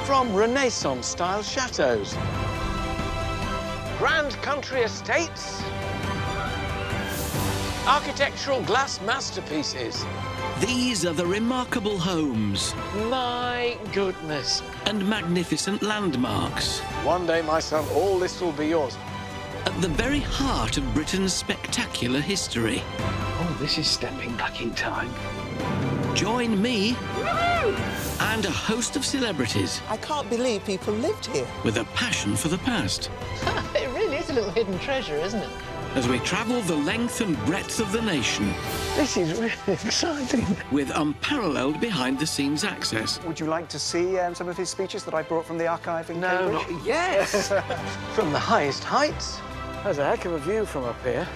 from Renaissance-style chateaux, grand country estates, architectural glass masterpieces. These are the remarkable homes My goodness. and magnificent landmarks One day, my son, all this will be yours. at the very heart of Britain's spectacular history. Oh, this is stepping back in time. Join me and a host of celebrities I can't believe people lived here. with a passion for the past It really is a little hidden treasure, isn't it? as we travel the length and breadth of the nation This is really exciting. with unparalleled behind-the-scenes access. Would you like to see some of his speeches that I brought from the archive in No, Cambridge? not yes. From the highest heights, there's a heck of a view from up here,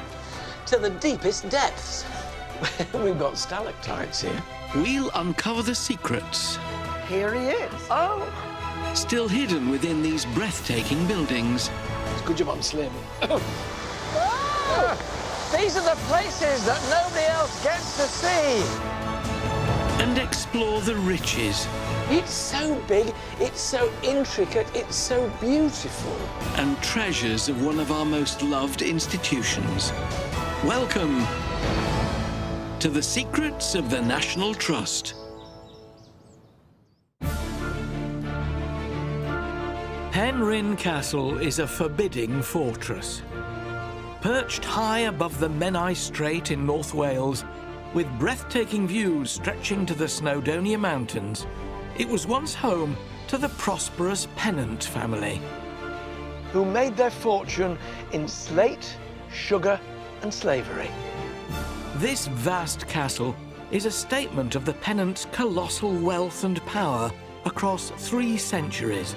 to the deepest depths. We've got stalactites here. We'll uncover the secrets Here he is. Oh, still hidden within these breathtaking buildings. it's a good job I'm slim. These are the places that nobody else gets to see. And explore the riches It's so big, it's so intricate, it's so beautiful. and treasures of one of our most loved institutions. Welcome to the secrets of the National Trust. Penrhyn Castle is a forbidding fortress. Perched high above the Menai Strait in North Wales, with breathtaking views stretching to the Snowdonia Mountains, it was once home to the prosperous Pennant family. Who made their fortune in slate, sugar, and slavery. This vast castle is a statement of the Pennants' colossal wealth and power across 3 centuries.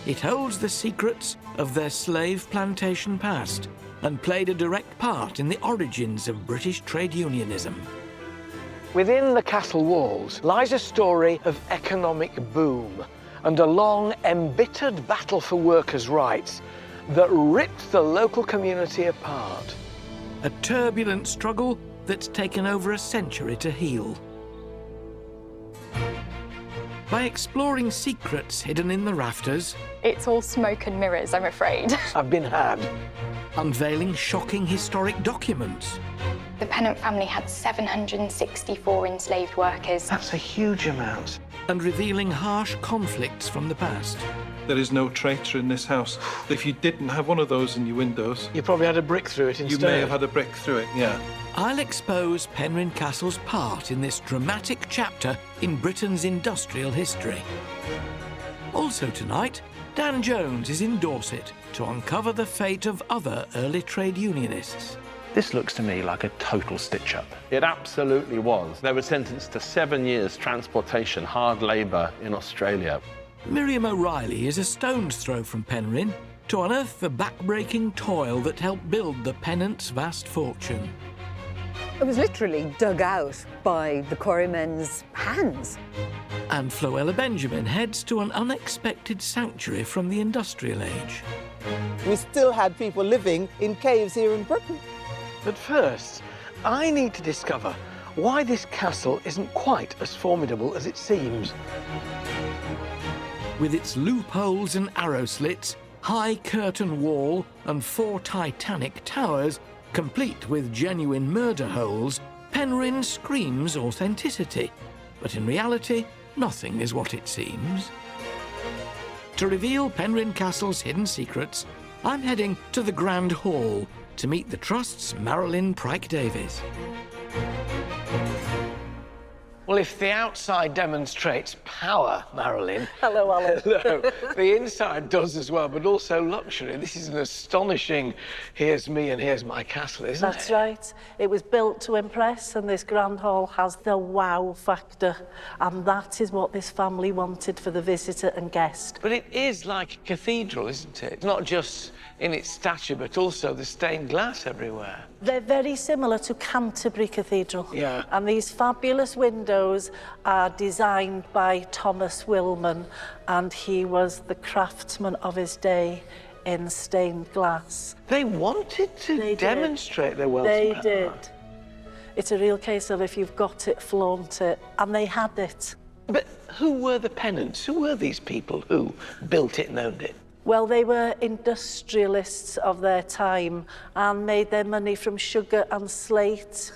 It holds the secrets of their slave plantation past and played a direct part in the origins of British trade unionism. Within the castle walls lies a story of economic boom and a long, embittered battle for workers' rights that ripped the local community apart. A turbulent struggle that's taken over a century to heal. By exploring secrets hidden in the rafters, It's all smoke and mirrors, I'm afraid. I've been had. unveiling shocking historic documents, The Pennant family had 764 enslaved workers. That's a huge amount. and revealing harsh conflicts from the past. There is no traitor in this house. If you didn't have one of those in your windows, You probably had a brick through it you instead. may have had a brick through it, yeah. I'll expose Penrhyn Castle's part in this dramatic chapter in Britain's industrial history. Also tonight, Dan Jones is in Dorset to uncover the fate of other early trade unionists. This looks to me like a total stitch-up. It absolutely was. They were sentenced to 7 years transportation, hard labour in Australia. Miriam O'Reilly is a stone's throw from Penrhyn to unearth the back-breaking toil that helped build the Pennants' vast fortune. It was literally dug out by the quarrymen's hands. And Floella Benjamin heads to an unexpected sanctuary from the industrial age. We still had people living in caves here in Britain. But first, I need to discover why this castle isn't quite as formidable as it seems. With its loopholes and arrow slits, high curtain wall and 4 titanic towers, complete with genuine murder holes, Penrhyn screams authenticity. But in reality, nothing is what it seems. To reveal Penrhyn Castle's hidden secrets, I'm heading to the Grand Hall to meet the Trust's Marilyn Pryke-Davies. Well, if the outside demonstrates power, Marilyn... Hello, Alan. Hello. The inside does as well, but also luxury. This is an astonishing here's me and here's my castle, isn't it? That's right. It was built to impress, and this Grand Hall has the wow factor. And that is what this family wanted for the visitor and guest. But it is like a cathedral, isn't it? Not just in its stature, but also the stained glass everywhere. They're very similar to Canterbury Cathedral. Yeah. And these fabulous windows are designed by Thomas Wilman, and he was the craftsman of his day in stained glass. They wanted to demonstrate their wealth. They did. It's a real case of if you've got it, flaunt it. And they had it. But who were the Pennants? Who were these people who built it and owned it? Well, they were industrialists of their time and made their money from sugar and slate.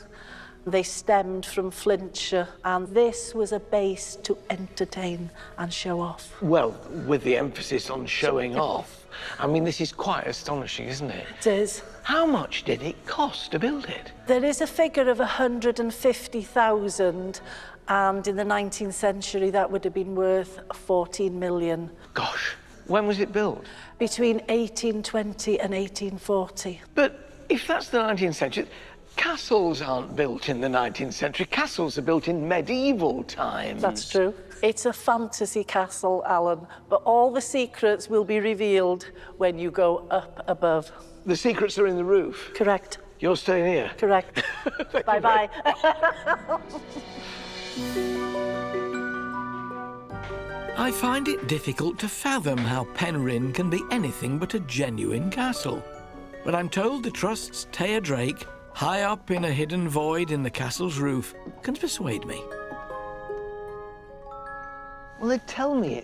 They stemmed from Flintshire, and this was a base to entertain and show off. Well, with the emphasis on showing off. I mean, this is quite astonishing, isn't it? It is. How much did it cost to build it? There is a figure of 150,000, and in the 19th century that would have been worth 14 million. Gosh, when was it built? Between 1820 and 1840. But if that's the 19th century, castles aren't built in the 19th century. Castles are built in medieval times. That's true. It's a fantasy castle, Alan, but all the secrets will be revealed when you go up above. The secrets are in the roof? Correct. You're staying here? Correct. Bye-bye. I find it difficult to fathom how Penryn can be anything but a genuine castle. But I'm told the Trust's Taya Drake, high up in a hidden void in the castle's roof, can persuade me. Well, they tell me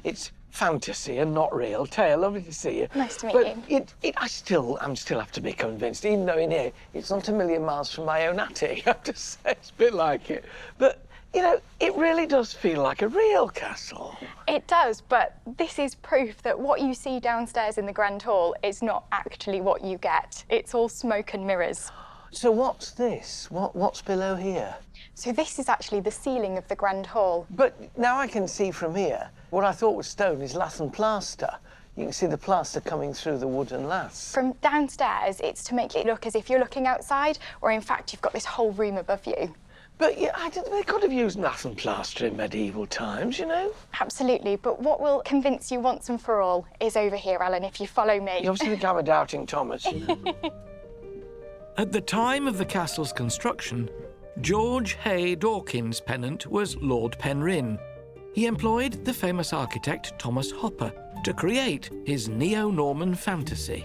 it's fantasy and not real. Taya, lovely to see you. Nice to meet you. But I still have to be convinced, even though in here it's not a million miles from my own attic. I have to say, it's a bit like it. But, you know, it really does feel like a real castle. It does, but this is proof that what you see downstairs in the Grand Hall is not actually what you get. It's all smoke and mirrors. So what's this? What's below here? So this is actually the ceiling of the Grand Hall. But now I can see from here, what I thought was stone is lath and plaster. You can see the plaster coming through the wooden laths. From downstairs, it's to make it look as if you're looking outside, or in fact, you've got this whole room above you. But yeah, they could have used lath and plaster in medieval times, you know? Absolutely, but what will convince you once and for all is over here, Alan, if you follow me. You obviously think I'm a doubting Thomas. At the time of the castle's construction, George Hay Dawkins Pennant was Lord Penryn. He employed the famous architect Thomas Hopper to create his neo-Norman fantasy.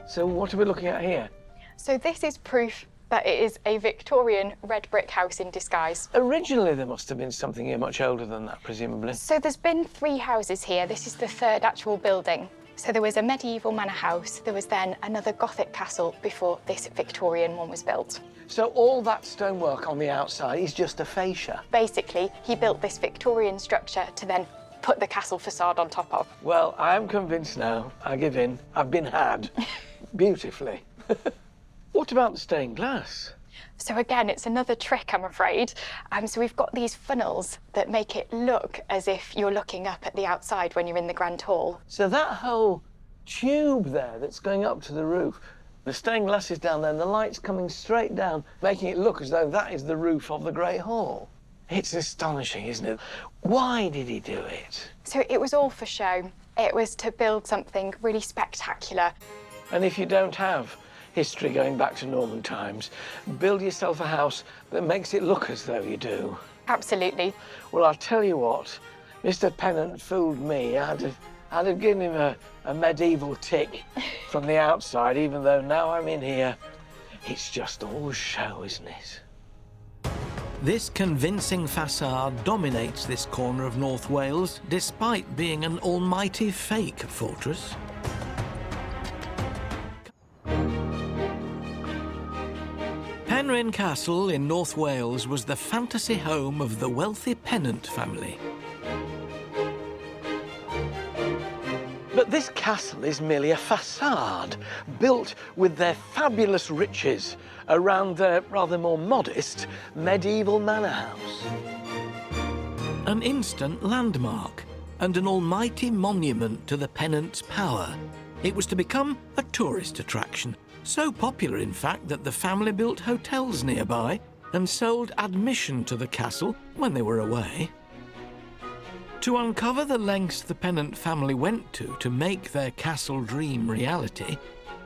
So what are we looking at here? So this is proof that it is a Victorian red brick house in disguise. Originally, there must have been something here much older than that, presumably. So there's been 3 houses here. This is the 3rd actual building. So there was a medieval manor house. There was then another Gothic castle before this Victorian one was built. So all that stonework on the outside is just a fascia? Basically, he built this Victorian structure to then put the castle facade on top of. Well, I am convinced now. I give in. I've been had. Beautifully. What about the stained glass? So again, it's another trick, I'm afraid. So we've got these funnels that make it look as if you're looking up at the outside when you're in the Grand Hall. So that whole tube there that's going up to the roof, the stained glass is down there and the light's coming straight down, making it look as though that is the roof of the Great Hall. It's astonishing, isn't it? Why did he do it? So it was all for show. It was to build something really spectacular. And if you don't have history going back to Norman times, build yourself a house that makes it look as though you do. Absolutely. Well, I'll tell you what, Mr. Pennant fooled me. I'd have given him a medieval tick from the outside, even though now I'm in here, it's just all show, isn't it? This convincing facade dominates this corner of North Wales, despite being an almighty fake fortress. Penryn Castle in North Wales was the fantasy home of the wealthy Pennant family. But this castle is merely a facade, built with their fabulous riches around their rather more modest medieval manor house. An instant landmark and an almighty monument to the Pennant's power. It was to become a tourist attraction, so popular, in fact, that the family built hotels nearby and sold admission to the castle when they were away. To uncover the lengths the Pennant family went to make their castle dream reality,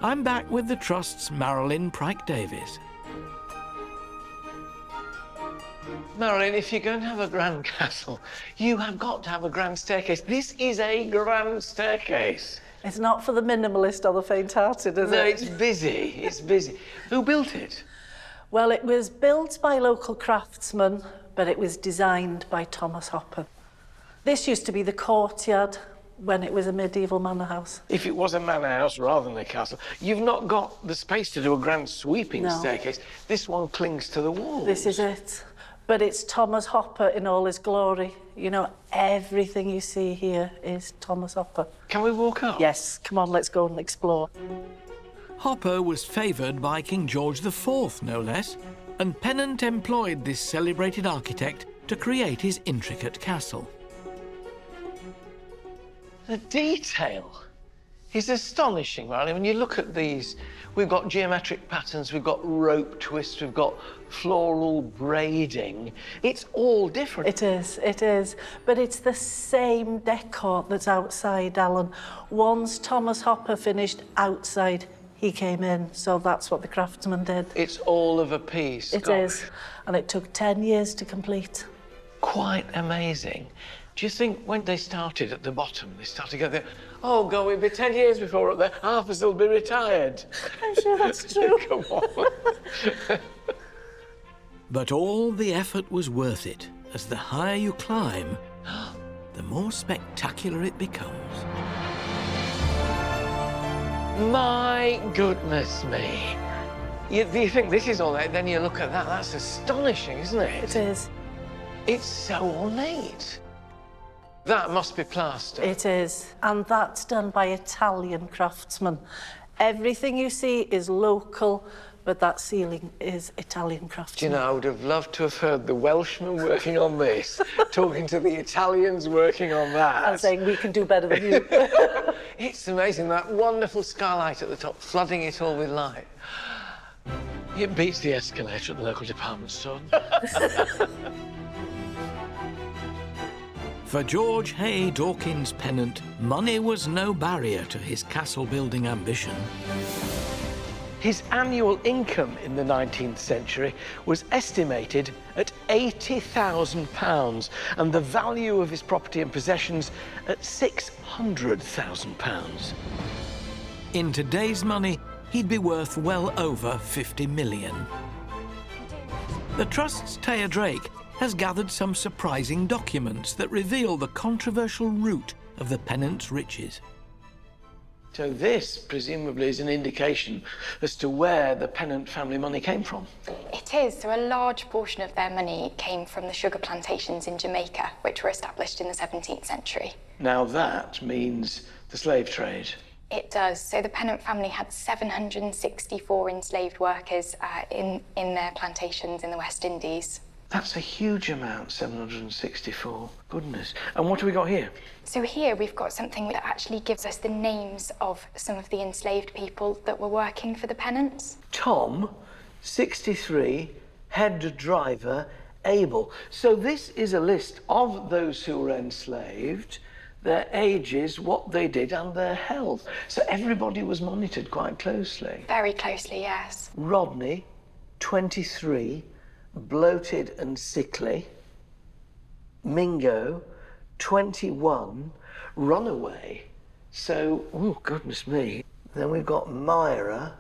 I'm back with the Trust's Marilyn Pryke-Davies. Marilyn, if you're going to have a grand castle, you have got to have a grand staircase. This is a grand staircase. It's not for the minimalist or the faint-hearted, is it? No, it's busy. It's busy. Who built it? Well, it was built by local craftsmen but it was designed by Thomas Hopper. This used to be the courtyard when it was a medieval manor house. If it was a manor house rather than a castle, you've not got the space to do a grand sweeping No. staircase. This one clings to the wall. This is it. But it's Thomas Hopper in all his glory. You know, everything you see here is Thomas Hopper. Can we walk up? Yes, come on, let's go and explore. Hopper was favoured by King George IV, no less, and Pennant employed this celebrated architect to create his intricate castle. The detail is astonishing, right? When you look at these, we've got geometric patterns, we've got rope twists, we've got floral braiding. It's all different. It is. But it's the same decor that's outside, Alan. Once Thomas Hopper finished outside, he came in, so that's what the craftsman did. It's all of a piece. It is, and it took 10 years to complete. Quite amazing. Do you think when they started at the bottom, they started going there, oh, God, we'll be 10 years before we're up there, half of us will be retired? I'm sure that's true. Come on. But all the effort was worth it, as the higher you climb, the more spectacular it becomes. My goodness me. You think this is all that, then you look at that, that's astonishing, isn't it? It is. It's so ornate. That must be plaster. It is, and that's done by Italian craftsmen. Everything you see is local, but that ceiling is Italian craftsmen. Do you know, I would have loved to have heard the Welshmen working on this, talking to the Italians working on that. And saying, we can do better than you. It's amazing, that wonderful skylight at the top, flooding it all with light. It beats the escalator at the local department store. For George Hay Dawkins Pennant, money was no barrier to his castle-building ambition. His annual income in the 19th century was estimated at £80,000 and the value of his property and possessions at £600,000. In today's money, he'd be worth well over 50 million. The Trust's Taya Drake has gathered some surprising documents that reveal the controversial root of the Pennant's riches. So this, presumably, is an indication as to where the Pennant family money came from. It is. So a large portion of their money came from the sugar plantations in Jamaica, which were established in the 17th century. Now that means the slave trade. It does. So the Pennant family had 764 enslaved workers in their plantations in the West Indies. That's a huge amount, 764. Goodness. And what do we got here? So here we've got something that actually gives us the names of some of the enslaved people that were working for the Pennants. Tom, 63, head driver, Abel. So this is a list of those who were enslaved, their ages, what they did, and their health. So everybody was monitored quite closely. Very closely, yes. Rodney, 23, bloated and sickly. Mingo, 21, runaway. So, oh, goodness me. Then we've got Myra,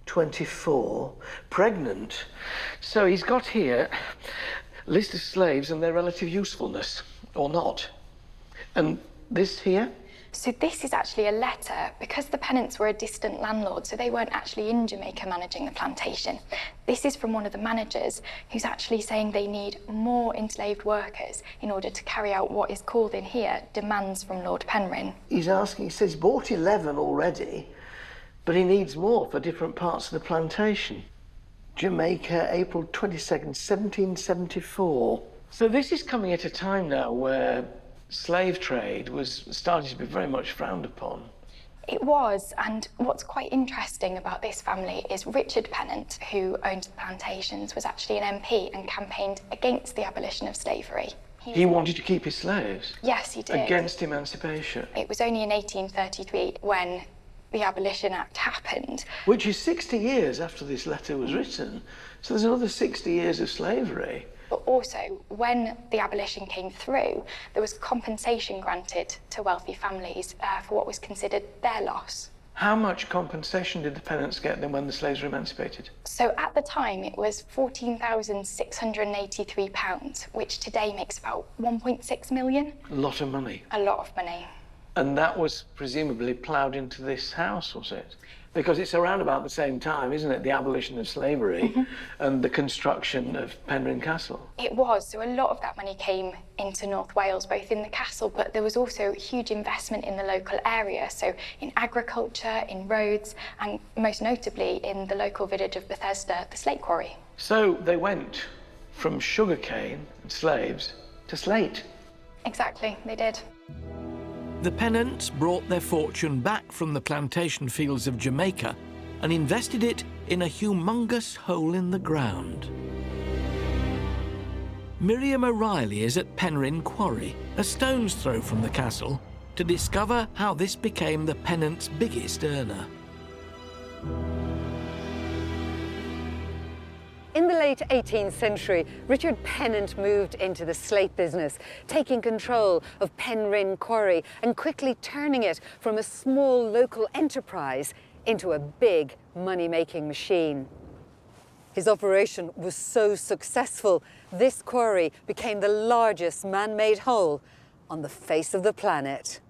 24, pregnant. So he's got here a list of slaves and their relative usefulness, or not. And this here? So this is actually a letter, because the Pennants were a distant landlord, so they weren't actually in Jamaica managing the plantation. This is from one of the managers who's actually saying they need more enslaved workers in order to carry out what is called in here demands from Lord Penrhyn. He's asking, he says he's bought 11 already, but he needs more for different parts of the plantation. Jamaica, April 22nd, 1774. So this is coming at a time now where slave trade was starting to be very much frowned upon. It was, and what's quite interesting about this family is Richard Pennant, who owned the plantations, was actually an MP and campaigned against the abolition of slavery. He wanted to keep his slaves? Yes, he did. Against emancipation? It was only in 1833 when the Abolition Act happened. Which is 60 years after this letter was written. So there's another 60 years of slavery. But also, when the abolition came through, there was compensation granted to wealthy families for what was considered their loss. How much compensation did the pennants get then when the slaves were emancipated? So at the time it was £14,683, which today makes about 1.6 million. A lot of money. A lot of money. And that was presumably ploughed into this house, was it? Because it's around about the same time, isn't it? The abolition of slavery and the construction of Penryn Castle. It was. So a lot of that money came into North Wales, both in the castle, but there was also huge investment in the local area. So in agriculture, in roads, and most notably in the local village of Bethesda, the slate quarry. So they went from sugarcane and slaves to slate. Exactly, they did. The Pennants brought their fortune back from the plantation fields of Jamaica and invested it in a humongous hole in the ground. Miriam O'Reilly is at Penryn Quarry, a stone's throw from the castle, to discover how this became the Pennants' biggest earner. In the late 18th century, Richard Pennant moved into the slate business, taking control of Penryn Quarry and quickly turning it from a small local enterprise into a big money-making machine. His operation was so successful, this quarry became the largest man-made hole on the face of the planet.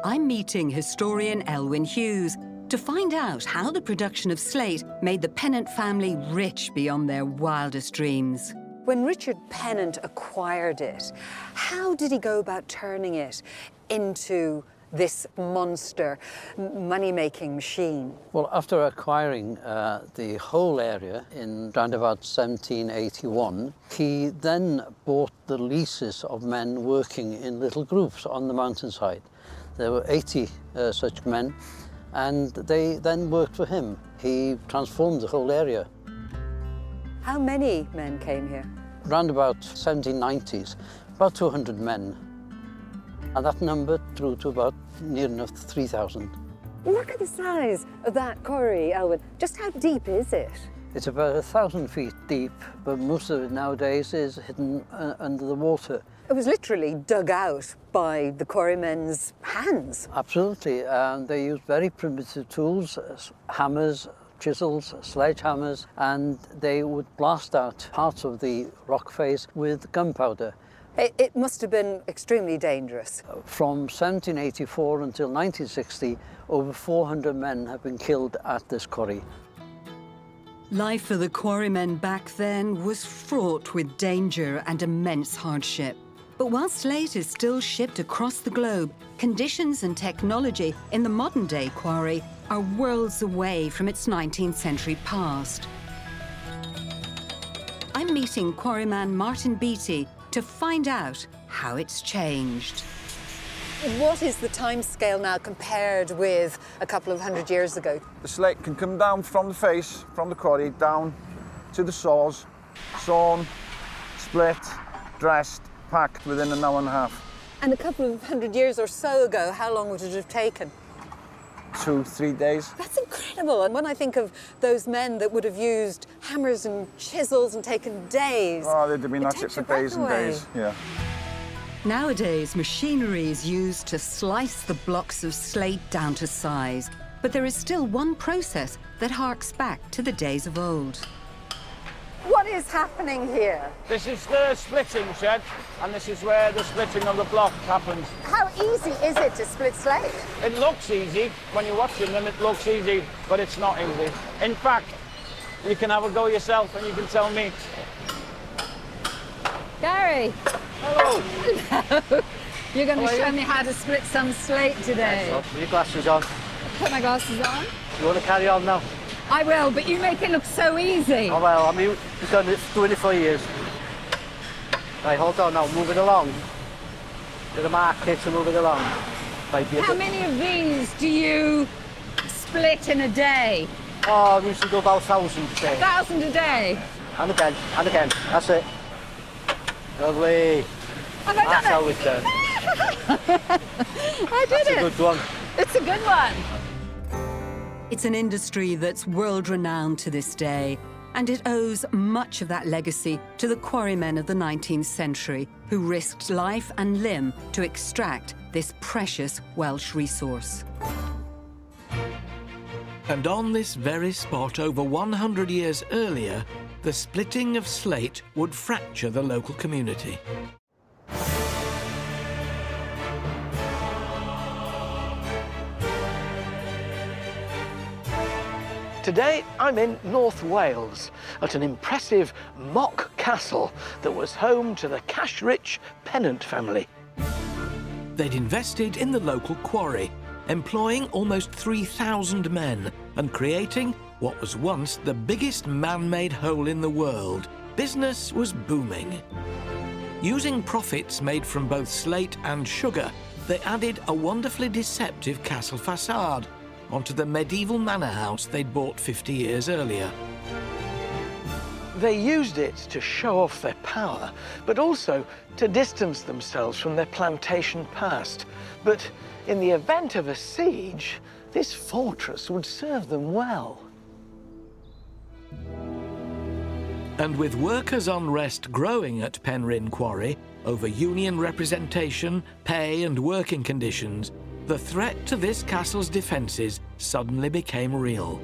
I'm meeting historian Elwyn Hughes to find out how the production of slate made the Pennant family rich beyond their wildest dreams. When Richard Pennant acquired it, how did he go about turning it into this monster money-making machine? Well, after acquiring the whole area in round about 1781, he then bought the leases of men working in little groups on the mountainside. There were 80 such men, and they then worked for him. He transformed the whole area. How many men came here? Round about 1790s, about 200 men. And that number grew to about near enough 3,000. Look at the size of that quarry, Elwyn. Just how deep is it? It's about 1,000 feet deep, but most of it nowadays is hidden under the water. It was literally dug out by the quarrymen's hands. Absolutely, and they used very primitive tools, hammers, chisels, sledgehammers, and they would blast out parts of the rock face with gunpowder. It must have been extremely dangerous. From 1784 until 1960, over 400 men have been killed at this quarry. Life for the quarrymen back then was fraught with danger and immense hardship. But while slate is still shipped across the globe, conditions and technology in the modern-day quarry are worlds away from its 19th century past. I'm meeting quarryman Martin Beattie to find out how it's changed. What is the time scale now compared with a couple of hundred years ago? The slate can come down from the face, from the quarry, down to the saws, sawn, split, dressed, packed within an hour and a half. And a couple of hundred years or so ago, how long would it have taken? 2-3 days. That's incredible. And when I think of those men that would have used hammers and chisels and taken days. Oh, they'd have been at it for days and days, yeah. Nowadays, machinery is used to slice the blocks of slate down to size. But there is still one process that harks back to the days of old. What is happening here? This is the splitting shed, and this is where the splitting of the block happens. How easy is it to split slate? It looks easy. When you're watching them, it looks easy, but it's not easy. In fact, you can have a go yourself and you can tell me. Gary. Hello. Hello. You're going to show me how to split some slate today. Yes, put your glasses on. Put my glasses on. You want to carry on now? I will, but you make it look so easy. Oh, well, I mean, we've doing it for years. Right, hold on now, move it along. Do the mark here to move it along. Right, how many of these do you split in a day? Oh, we used to do about 1,000 a day. 1,000 a day? And again, and again. That's it. Lovely. Have I done That's how it's done. I did it. That's a good one. It's a good one. It's an industry that's world-renowned to this day, and it owes much of that legacy to the quarrymen of the 19th century who risked life and limb to extract this precious Welsh resource. And on this very spot, over 100 years earlier, the splitting of slate would fracture the local community. Today, I'm in North Wales at an impressive mock castle that was home to the cash-rich Pennant family. They'd invested in the local quarry, employing almost 3,000 men and creating what was once the biggest man-made hole in the world. Business was booming. Using profits made from both slate and sugar, they added a wonderfully deceptive castle facade onto the medieval manor house they'd bought 50 years earlier. They used it to show off their power, but also to distance themselves from their plantation past. But in the event of a siege, this fortress would serve them well. And with workers' unrest growing at Penryn Quarry over union representation, pay and working conditions, the threat to this castle's defences suddenly became real.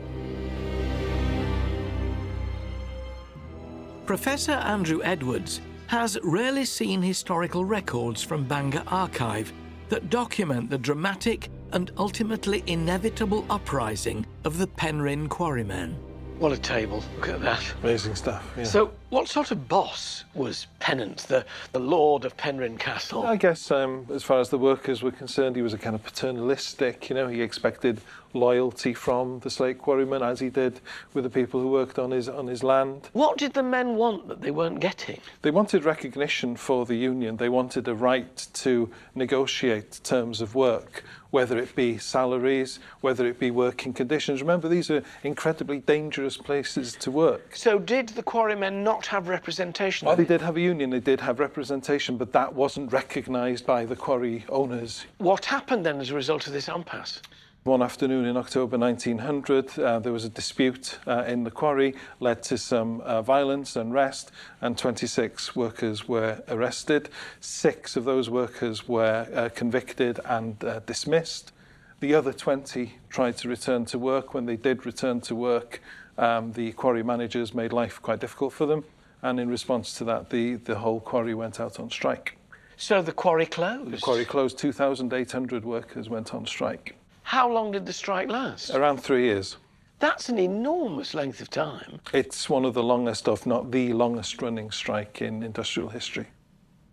Professor Andrew Edwards has rarely seen historical records from Bangor Archive that document the dramatic and ultimately inevitable uprising of the Penryn quarrymen. What a table, look at that. Amazing stuff, yeah. So, what sort of boss was Pennant, the lord of Penryn Castle? I guess as far as the workers were concerned, he was a kind of paternalistic, you know, he expected loyalty from the slate quarrymen, as he did with the people who worked on his land. What did the men want that they weren't getting? They wanted recognition for the union. They wanted a right to negotiate terms of work, whether it be salaries, whether it be working conditions. Remember, these are incredibly dangerous places to work. So did the quarrymen not have representation? Well, they did have a union, they did have representation, but that wasn't recognised by the quarry owners. What happened then as a result of this impasse? One afternoon in October 1900, there was a dispute in the quarry, led to some violence and unrest, and 26 workers were arrested. 6 of those workers were convicted and dismissed. The other 20 tried to return to work. When they did return to work, the quarry managers made life quite difficult for them, and in response to that, the whole quarry went out on strike. So the quarry closed? The quarry closed. 2,800 workers went on strike. How long did the strike last? Around 3 years. That's an enormous length of time. It's one of the longest, if not the longest running strike in industrial history.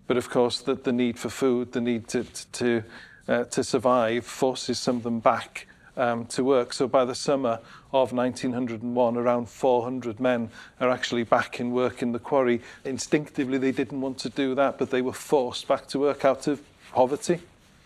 But of course, the need for food, the need to survive forces some of them back to work. So by the summer of 1901, around 400 men are actually back in work in the quarry. Instinctively, they didn't want to do that, but they were forced back to work out of poverty.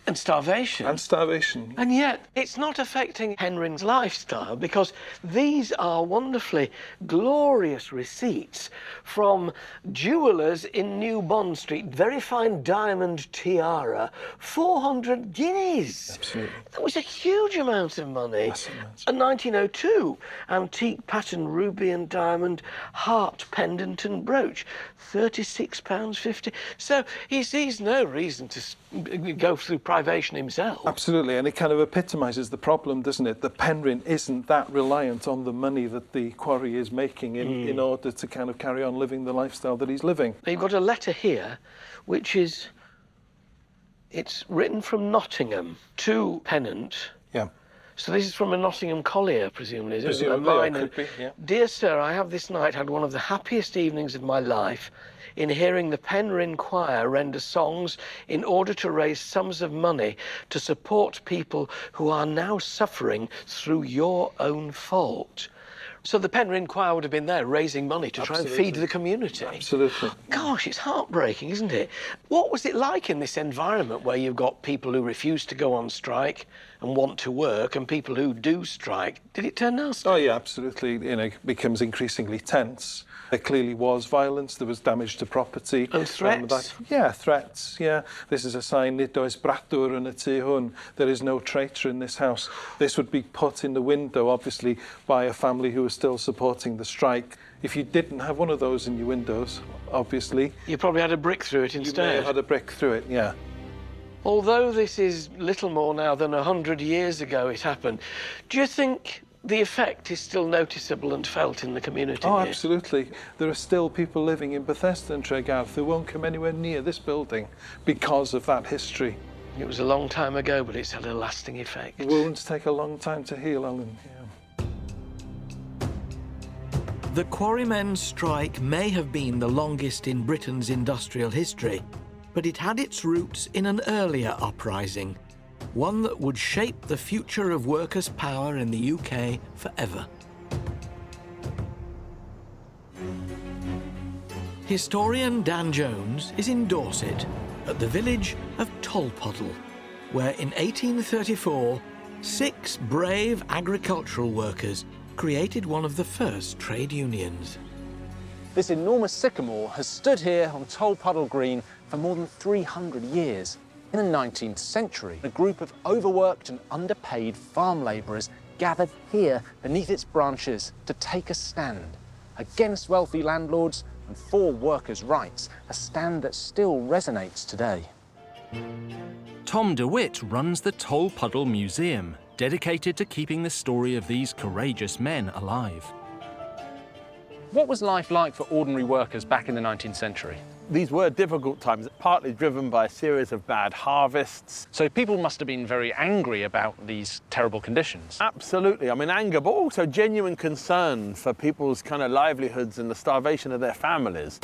And starvation. And starvation. And yet, it's not affecting Penryn's lifestyle, because these are wonderfully glorious receipts from jewellers in New Bond Street. Very fine diamond tiara, 400 guineas. Absolutely. That was a huge amount of money. And 1902, antique pattern ruby and diamond heart pendant and brooch, £36.50. So he sees no reason to go through privation himself. Absolutely, and it kind of epitomises the problem, doesn't it? That Penryn isn't that reliant on the money that the quarry is making in order to kind of carry on living the lifestyle that he's living. Now, you've got a letter here, which is, it's written from Nottingham to Pennant. Yeah. So this is from a Nottingham collier, presumably. Presumably, a it could be, yeah. Dear sir, I have this night had one of the happiest evenings of my life in hearing the Penryn Choir render songs in order to raise sums of money to support people who are now suffering through your own fault. So the Penryn Choir would have been there raising money to try and feed the community. Absolutely. Gosh, it's heartbreaking, isn't it? What was it like in this environment where you've got people who refuse to go on strike and want to work and people who do strike? Did it turn nasty? Oh, yeah, absolutely. You know, it becomes increasingly tense. There clearly was violence, there was damage to property. And threats? Yeah, threats, yeah. This is a sign, nid oes bratwr yn y tu hwn. There is no traitor in this house. This would be put in the window, obviously, by a family who was still supporting the strike. If you didn't have one of those in your windows, obviously... You probably had a brick through it instead. You may have had a brick through it, yeah. Although this is little more now than 100 years ago it happened, do you think the effect is still noticeable and felt in the community. Oh, here. absolutely. There are still people living in Bethesda and Tregarth who won't come anywhere near this building because of that history. It was a long time ago, but it's had a lasting effect. Wounds take a long time to heal, Alan. Yeah. The quarrymen's strike may have been the longest in Britain's industrial history, but it had its roots in an earlier uprising, one that would shape the future of workers' power in the UK forever. Historian Dan Jones is in Dorset, at the village of Tolpuddle, where in 1834, 6 brave agricultural workers created one of the first trade unions. This enormous sycamore has stood here on Tolpuddle Green for more than 300 years. In the 19th century, a group of overworked and underpaid farm labourers gathered here beneath its branches to take a stand against wealthy landlords and for workers' rights, a stand that still resonates today. Tom DeWitt runs the Tolpuddle Museum, dedicated to keeping the story of these courageous men alive. What was life like for ordinary workers back in the 19th century? These were difficult times, partly driven by a series of bad harvests. So people must have been very angry about these terrible conditions. Absolutely. I mean, anger, but also genuine concern for people's kind of livelihoods and the starvation of their families.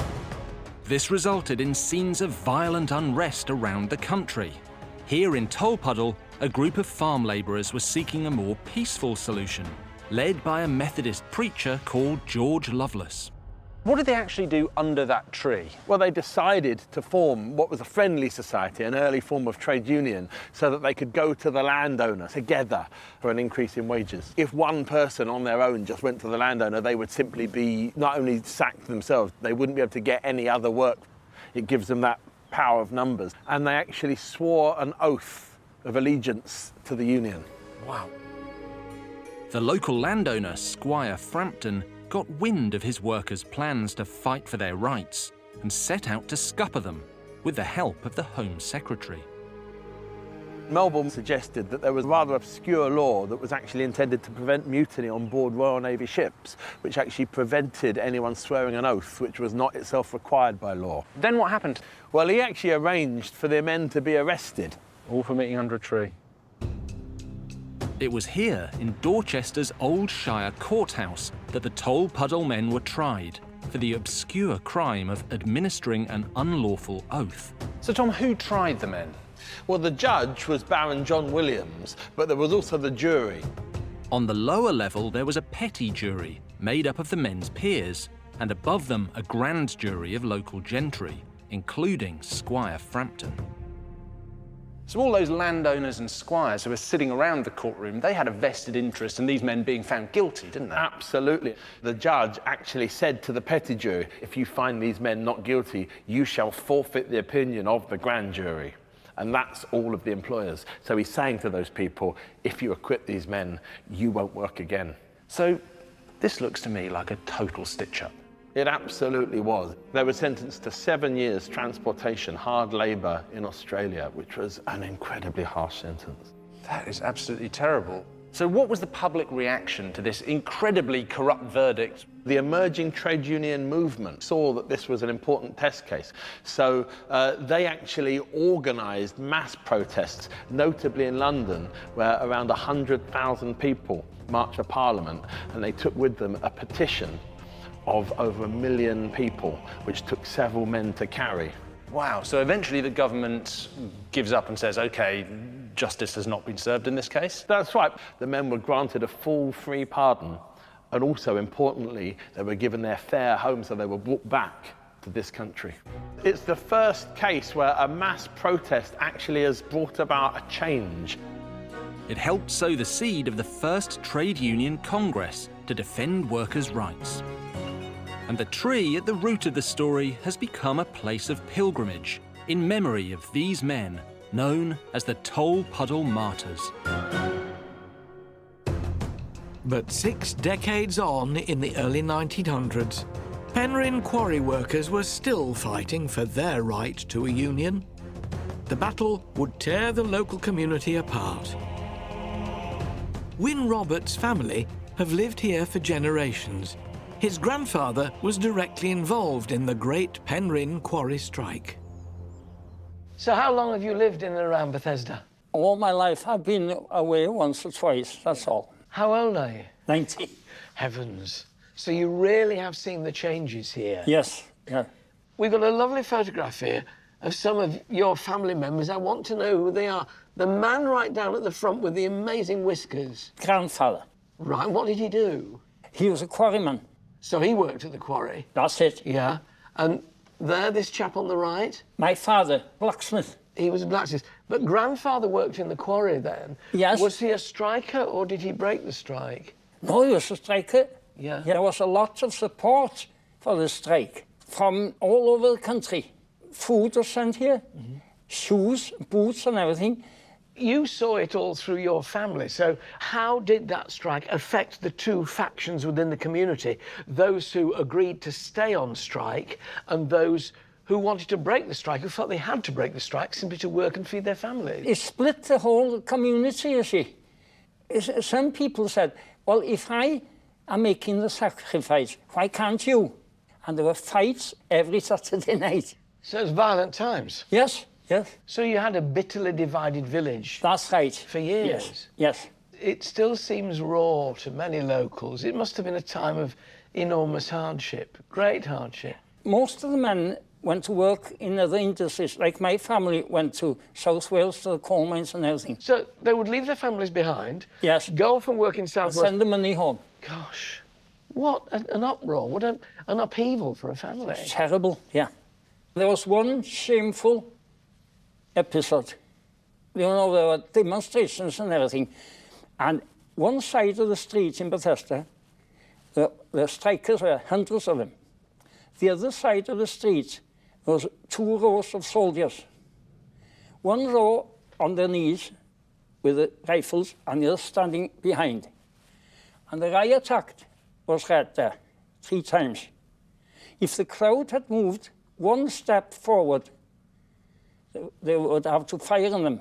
This resulted in scenes of violent unrest around the country. Here in Tolpuddle, a group of farm labourers were seeking a more peaceful solution, led by a Methodist preacher called George Lovelace. What did they actually do under that tree? Well, they decided to form what was a friendly society, an early form of trade union, so that they could go to the landowner together for an increase in wages. If one person on their own just went to the landowner, they would simply be not only sacked themselves, they wouldn't be able to get any other work. It gives them that power of numbers. And they actually swore an oath of allegiance to the union. Wow. The local landowner, Squire Frampton, got wind of his workers' plans to fight for their rights and set out to scupper them with the help of the Home Secretary. Melbourne suggested that there was a rather obscure law that was actually intended to prevent mutiny on board Royal Navy ships, which actually prevented anyone swearing an oath, which was not itself required by law. Then what happened? Well, he actually arranged for their men to be arrested. All for meeting under a tree. It was here, in Dorchester's old Shire courthouse, that the Tolpuddle men were tried for the obscure crime of administering an unlawful oath. So, Tom, who tried the men? Well, the judge was Baron John Williams, but there was also the jury. On the lower level, there was a petty jury, made up of the men's peers, and above them, a grand jury of local gentry, including Squire Frampton. So all those landowners and squires who were sitting around the courtroom, they had a vested interest in these men being found guilty, didn't they? Absolutely. The judge actually said to the petty jury, if you find these men not guilty, you shall forfeit the opinion of the grand jury. And that's all of the employers. So he's saying to those people, if you acquit these men, you won't work again. So this looks to me like a total stitch-up. It absolutely was. They were sentenced to 7 years transportation, hard labour in Australia, which was an incredibly harsh sentence. That is absolutely terrible. So what was the public reaction to this incredibly corrupt verdict? The emerging trade union movement saw that this was an important test case. So they actually organised mass protests, notably in London, where around 100,000 people marched to Parliament, and they took with them a petition of over 1 million people, which took several men to carry. Wow, so eventually the government gives up and says, OK, justice has not been served in this case? That's right. The men were granted a full free pardon, and also, importantly, they were given their fair home, so they were brought back to this country. It's the first case where a mass protest actually has brought about a change. It helped sow the seed of the first trade union congress to defend workers' rights. And the tree at the root of the story has become a place of pilgrimage in memory of these men, known as the Tolpuddle Martyrs. But 6 decades on, in the early 1900s, Penryn quarry workers were still fighting for their right to a union. The battle would tear the local community apart. Wyn Roberts' family have lived here for generations. His grandfather was directly involved in the Great Penryn Quarry Strike. So how long have you lived in and around Bethesda? All my life I've been away once or twice, that's all. How old are you? 90. Heavens. So you really have seen the changes here? Yes, yeah. We've got a lovely photograph here of some of your family members. I want to know who they are. The man right down at the front with the amazing whiskers. Grandfather. Right, what did he do? He was a quarryman. So he worked at the quarry? That's it. Yeah. And there, this chap on the right? My father, blacksmith. He was a blacksmith. But grandfather worked in the quarry then? Yes. Was he a striker or did he break the strike? No, he was a striker. Yeah. There was a lot of support for the strike from all over the country. Food was sent here, shoes, boots and everything. You saw it all through your family, so how did that strike affect the two factions within the community? Those who agreed to stay on strike and those who wanted to break the strike, who felt they had to break the strike simply to work and feed their families? It split the whole community, you see. Some people said, well, if I am making the sacrifice, why can't you? And there were fights every Saturday night. So it was violent times? Yes, yes. So you had a bitterly divided village? That's right. For years? Yes, yes. It still seems raw to many locals. It must have been a time of enormous hardship, great hardship. Most of the men went to work in other industries, like my family went to South Wales to the coal mines and everything. So they would leave their families behind? Yes. Go off and work in South Wales? Send the money home. Gosh, what an uproar, what an upheaval for a family. It's terrible, yeah. There was one shameful episode. You know, there were demonstrations and everything. And one side of the street in Bethesda, the strikers were hundreds of them. The other side of the street was 2 rows of soldiers. One row on their knees with the rifles and the other standing behind. And the riot act was read there 3 times. If the crowd had moved 1 step forward, they would have to fire on them.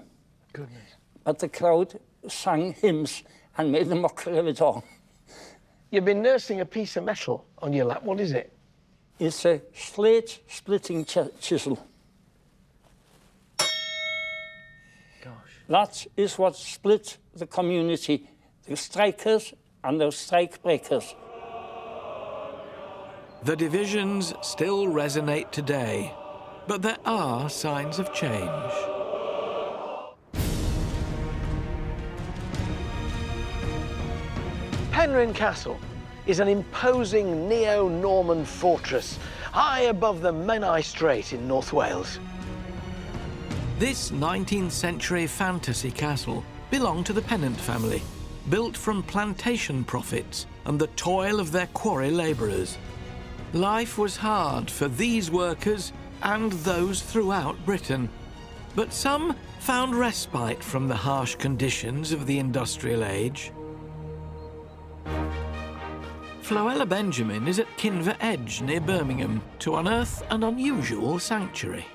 Goodness. But the crowd sang hymns and made a mockery of it all. You've been nursing a piece of metal on your lap. What is it? It's a slate splitting chisel. Gosh. That is what split the community, the strikers and the strike breakers. The divisions still resonate today, but there are signs of change. Penryn Castle is an imposing neo-Norman fortress high above the Menai Strait in North Wales. This 19th century fantasy castle belonged to the Pennant family, built from plantation profits and the toil of their quarry labourers. Life was hard for these workers and those throughout Britain, but some found respite from the harsh conditions of the industrial age. Floella Benjamin is at Kinver Edge near Birmingham to unearth an unusual sanctuary.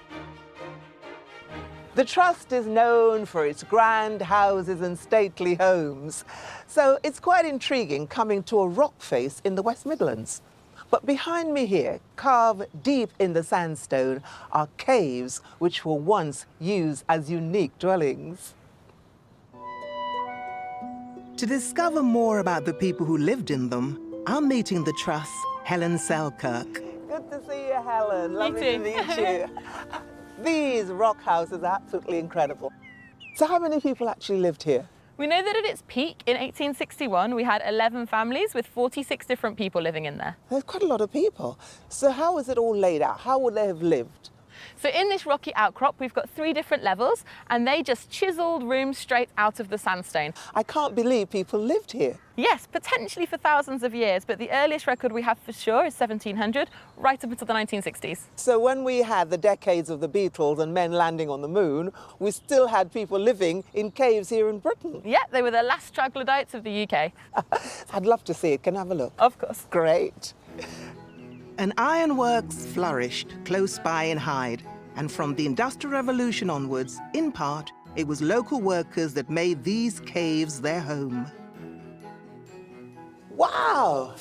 The Trust is known for its grand houses and stately homes, so it's quite intriguing coming to a rock face in the West Midlands. But behind me here, carved deep in the sandstone, are caves which were once used as unique dwellings. To discover more about the people who lived in them, I'm meeting the Trust's Helen Selkirk. Good to see you, Helen. Lovely to meet you. These rock houses are absolutely incredible. So how many people actually lived here? We know that at its peak in 1861, we had 11 families with 46 different people living in there. There's quite a lot of people. So how was it all laid out? How would they have lived? So in this rocky outcrop, we've got 3 different levels, and they just chiseled rooms straight out of the sandstone. I can't believe people lived here. Yes, potentially for thousands of years, but the earliest record we have for sure is 1700, right up until the 1960s. So when we had the decades of the Beatles and men landing on the moon, we still had people living in caves here in Britain. Yeah, they were the last troglodytes of the UK. I'd love to see it. Can I have a look? Of course. Great. An ironworks flourished close by in Hyde, and from the Industrial Revolution onwards, in part, it was local workers that made these caves their home. Wow!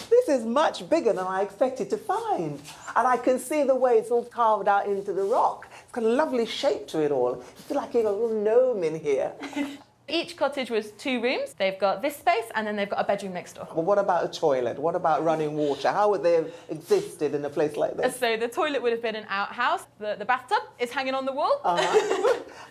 This is much bigger than I expected to find. And I can see the way it's all carved out into the rock. It's got a lovely shape to it all. I feel like you've got a little gnome in here. Each cottage was 2 rooms. They've got this space and then they've got a bedroom next door. But what about a toilet? What about running water? How would they have existed in a place like this? So the toilet would have been an outhouse. The bathtub is hanging on the wall.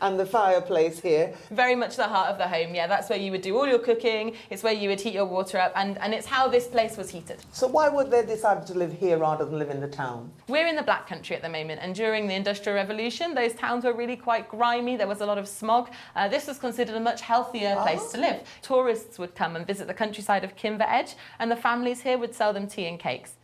And the fireplace here? Very much the heart of the home, yeah. That's where you would do all your cooking. It's where you would heat your water up, and it's how this place was heated. So why would they decide to live here rather than live in the town? We're in the Black Country at the moment, and during the Industrial Revolution, those towns were really quite grimy. There was a lot of smog. This was considered a much healthier place to live. Tourists would come and visit the countryside of Kinver Edge, and the families here would sell them tea and cakes.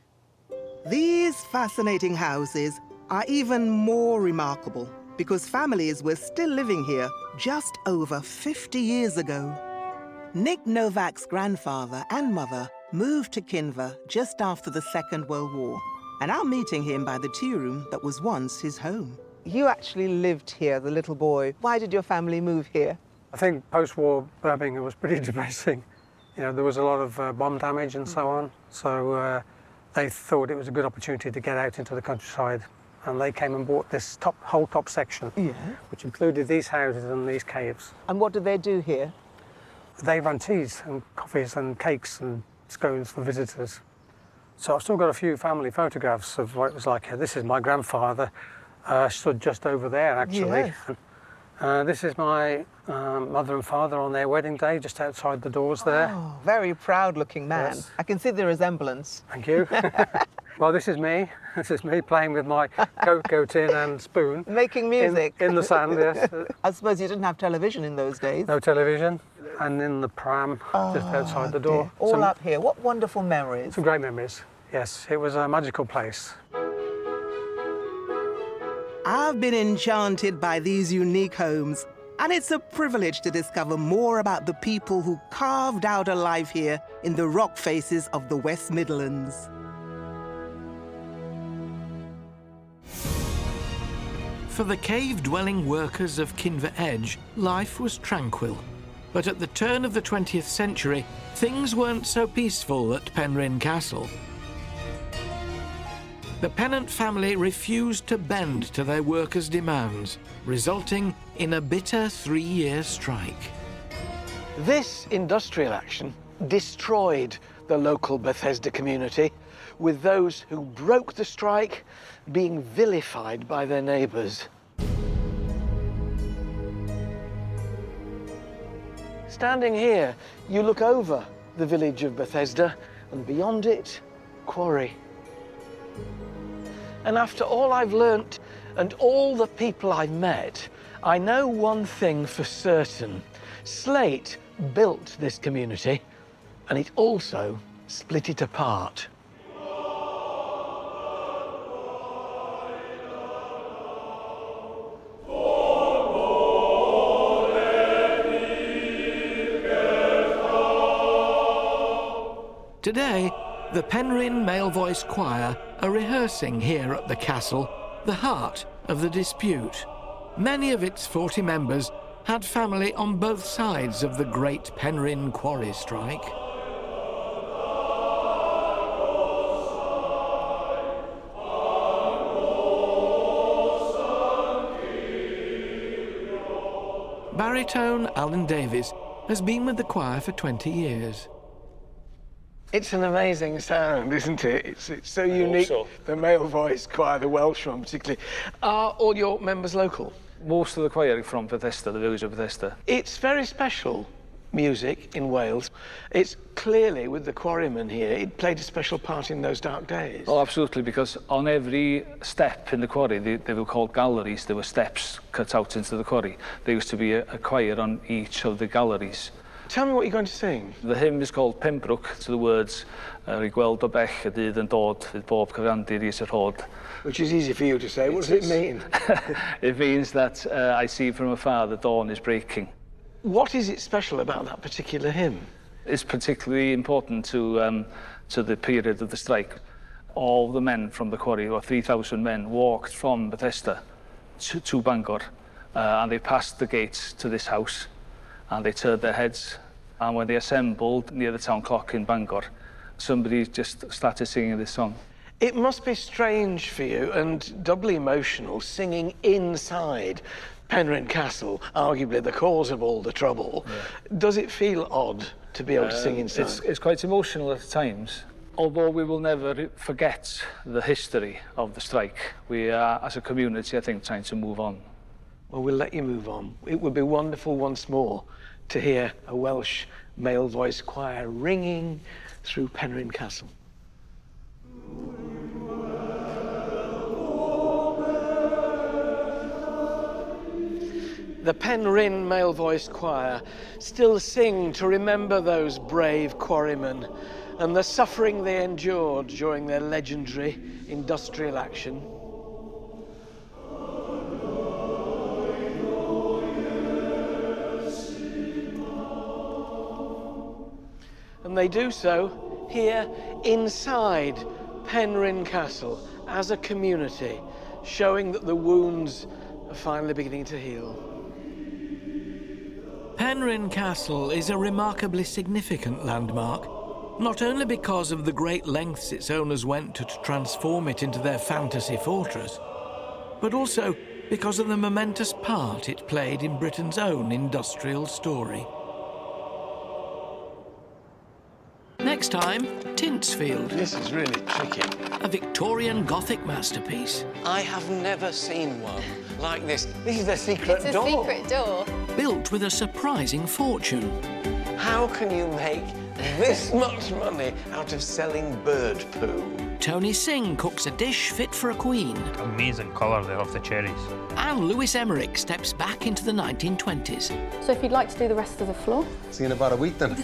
These fascinating houses are even more remarkable because families were still living here just over 50 years ago. Nick Novak's grandfather and mother moved to Kinver just after the Second World War, and I'm meeting him by the tea room that was once his home. You actually lived here, the little boy. Why did your family move here? I think post-war Birmingham was pretty depressing. You know, there was a lot of bomb damage and so on, so they thought it was a good opportunity to get out into the countryside, and they came and bought this whole top section, which included these houses and these caves. And what did they do here? They run teas and coffees and cakes and scones for visitors. So I've still got a few family photographs of what it was like here. This is my grandfather, stood just over there actually. Yes. This is my mother and father on their wedding day, just outside the doors there. Oh, very proud-looking man. Yes. I can see the resemblance. Thank you. Well, this is me. This is me playing with my cocoa tin and spoon. Making music. In the sand, yes. I suppose you didn't have television in those days. No television. And in the pram, just outside the door. Dear. All up here. What wonderful memories. Some great memories, yes. It was a magical place. I've been enchanted by these unique homes, and it's a privilege to discover more about the people who carved out a life here in the rock faces of the West Midlands. For the cave-dwelling workers of Kinver Edge, life was tranquil. But at the turn of the 20th century, things weren't so peaceful at Penryn Castle. The Pennant family refused to bend to their workers' demands, resulting in a bitter 3-year strike. This industrial action destroyed the local Bethesda community, with those who broke the strike being vilified by their neighbours. Standing here, you look over the village of Bethesda, and beyond it, quarry. And after all I've learnt and all the people I've met, I know one thing for certain. Slate built this community, and it also split it apart. Today, the Penryn Male Voice Choir are rehearsing here at the castle, the heart of the dispute. Many of its 40 members had family on both sides of the great Penryn quarry strike. Baritone Alan Davies has been with the choir for 20 years. It's an amazing sound, isn't it? It's so unique. The male voice choir, the Welsh one particularly. Are all your members local? Most of the choir are from Bethesda, the village of Bethesda. It's very special music in Wales. It's clearly, with the quarrymen here, it played a special part in those dark days. Oh, absolutely, because on every step in the quarry, they were called galleries. There were steps cut out into the quarry. There used to be a choir on each of the galleries. Tell me what you're going to sing. The hymn is called Pembroke, to the words, Ry gweld o bell y dydd yn dod, fydd bob cyfandir is yr hod. Which is easy for you to say. What does it mean? It means that I see from afar the dawn is breaking. What is it special about that particular hymn? It's particularly important to the period of the strike. All the men from the quarry, or 3,000 men, walked from Bethesda to Bangor, and they passed the gates to this house, and they turned their heads And when they assembled near the town clock in Bangor, somebody just started singing this song. It must be strange for you and doubly emotional singing inside Penryn Castle, arguably the cause of all the trouble. Yeah. Does it feel odd to be able to sing inside? It's quite emotional at times. Although we will never forget the history of the strike, we are, as a community, I think, trying to move on. Well, we'll let you move on. It would be wonderful once more to hear a Welsh male voice choir ringing through Penryn Castle. The Penryn male voice choir still sing to remember those brave quarrymen and the suffering they endured during their legendary industrial action. And they do so here inside Penryn Castle as a community, showing that the wounds are finally beginning to heal. Penryn Castle is a remarkably significant landmark, not only because of the great lengths its owners went to transform it into their fantasy fortress, but also because of the momentous part it played in Britain's own industrial story. Next time, Tintsfield. This is really tricky. A Victorian Gothic masterpiece. I have never seen one like this. This is a secret door. It's a secret door. Built with a surprising fortune. How can you make this much money out of selling bird poo? Tony Singh cooks a dish fit for a queen. Amazing colour there of the cherries. And Lewis Emmerich steps back into the 1920s. So if you'd like to do the rest of the floor. See you in about a week then.